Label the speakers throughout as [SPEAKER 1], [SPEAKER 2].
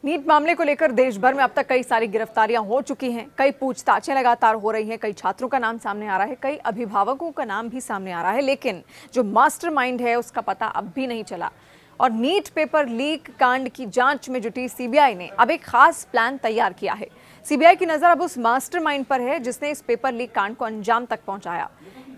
[SPEAKER 1] NEET मामले को लेकर देश भर में अब तक कई सारी गिरफ्तारियां हो चुकी हैं, कई पूछताछें लगातार हो रही हैं, कई छात्रों का नाम सामने आ रहा है, कई अभिभावकों का नाम भी सामने आ रहा है, लेकिन जो मास्टरमाइंड है उसका पता अब भी नहीं चला। और नीट पेपर लीक कांड की जांच में जुटी सीबीआई ने अब एक खास प्लान तैयार किया है। सीबीआई की नजर अब उस मास्टरमाइंड पर है जिसने इस पेपर लीक कांड को अंजाम तक पहुंचाया।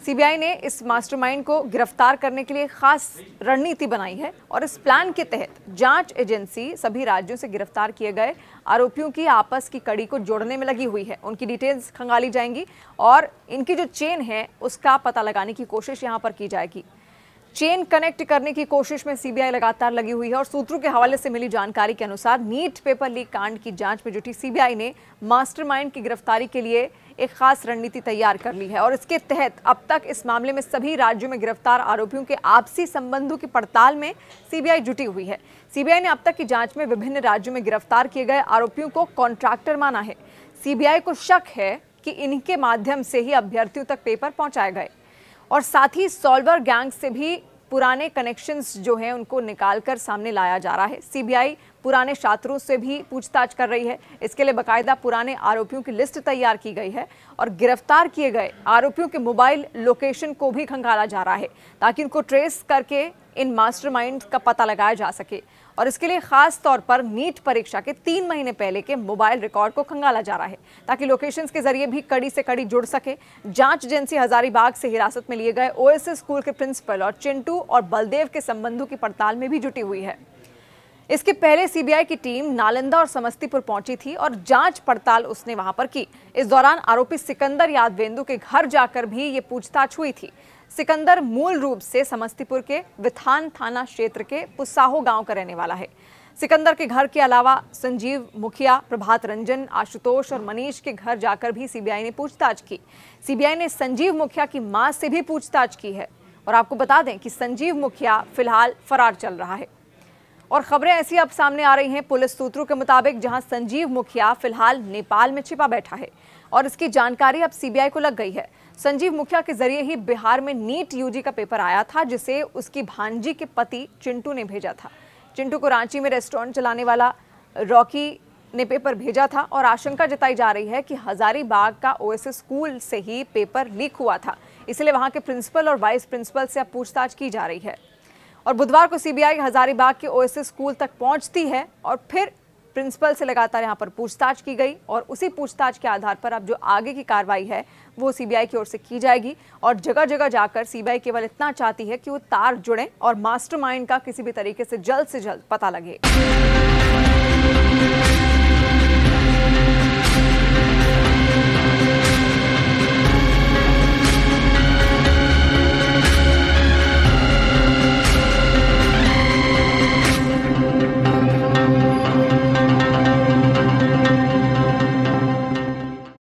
[SPEAKER 1] सीबीआई ने इस मास्टरमाइंड को गिरफ्तार करने के लिए खास रणनीति बनाई है और इस प्लान के तहत जांच एजेंसी सभी राज्यों से गिरफ्तार किए गए आरोपियों की आपस की कड़ी को जोड़ने में लगी हुई है। उनकी डिटेल्स खंगाली जाएंगी और इनकी जो चेन है उसका पता लगाने की कोशिश यहां पर की जाएगी। चेन कनेक्ट करने की कोशिश में सीबीआई लगातार लगी हुई है और सूत्रों के हवाले से मिली जानकारी के अनुसार नीट पेपर लीक कांड की जांच में जुटी सीबीआई ने मास्टरमाइंड की गिरफ्तारी के लिए एक खास रणनीति तैयार कर ली है और इसके तहत अब तक इस मामले में सभी राज्यों में गिरफ्तार आरोपियों के आपसी संबंधों की पड़ताल में सीबीआई जुटी हुई है। सीबीआई ने अब तक की जांच में विभिन्न राज्यों में गिरफ्तार किए गए आरोपियों को कॉन्ट्रैक्टर माना है। सीबीआई को शक है कि इनके माध्यम से ही अभ्यर्थियों तक पेपर पहुंचाए गए और साथ ही सॉल्वर गैंग से भी पुराने कनेक्शंस जो हैं उनको निकालकर सामने लाया जा रहा है। सीबीआई पुराने छात्रों से भी पूछताछ कर रही है। इसके लिए बाकायदा पुराने आरोपियों की लिस्ट तैयार की गई है और गिरफ्तार किए गए आरोपियों के मोबाइल लोकेशन को भी खंगाला जा रहा है ताकि उनको ट्रेस करके इन मास्टरमाइंड का पता लगाया जा सके। और इसके लिए खास तौर पर नीट परीक्षा के 3 महीने पहले के मोबाइल रिकॉर्ड को खंगाला जा रहा है ताकि लोकेशंस के जरिए भी कड़ी से कड़ी जुड़ सके। जांच एजेंसी हजारीबाग से हिरासत में लिए गए ओएसएस स्कूल के प्रिंसिपल और चिंटू और बलदेव के संबंधों की पड़ताल में भी जुटी हुई है। इसके पहले सीबीआई की टीम नालंदा और समस्तीपुर पहुंची थी और जांच पड़ताल उसने वहां पर की। इस दौरान आरोपी सिकंदर यादवेंदु के घर जाकर भी ये पूछताछ हुई थी। सिकंदर मूल रूप से समस्तीपुर के विथान थाना क्षेत्र के पुसाहो गांव का रहने वाला है। सिकंदर के घर के अलावा संजीव मुखिया, प्रभात रंजन, आशुतोष और मनीष के घर जाकर भी सीबीआई ने पूछताछ की। सीबीआई ने संजीव मुखिया की मां से भी पूछताछ की है और आपको बता दें कि संजीव मुखिया फिलहाल फरार चल रहा है। और खबरें ऐसी अब सामने आ रही हैं पुलिस सूत्रों के मुताबिक जहां संजीव मुखिया फिलहाल नेपाल में छिपा बैठा है और इसकी जानकारी अब सीबीआई को लग गई है। संजीव मुखिया के जरिए ही बिहार में नीट यूजी का पेपर आया था जिसे उसकी भांजी के पति चिंटू ने भेजा था। चिंटू को रांची में रेस्टोरेंट चलाने वाला रॉकी ने पेपर भेजा था और आशंका जताई जा रही है कि हजारीबाग का ओएसएस स्कूल से ही पेपर लीक हुआ था, इसलिए वहां के प्रिंसिपल और वाइस प्रिंसिपल से अब पूछताछ की जा रही है। और बुधवार को सीबीआई हजारीबाग के ओएसएस स्कूल तक पहुंचती है और फिर प्रिंसिपल से लगातार यहां पर पूछताछ की गई और उसी पूछताछ के आधार पर अब जो आगे की कार्रवाई है वो सीबीआई की ओर से की जाएगी। और जगह जगह जाकर सीबीआई केवल इतना चाहती है कि वो तार जुड़े और मास्टरमाइंड का किसी भी तरीके से जल्द पता लगे।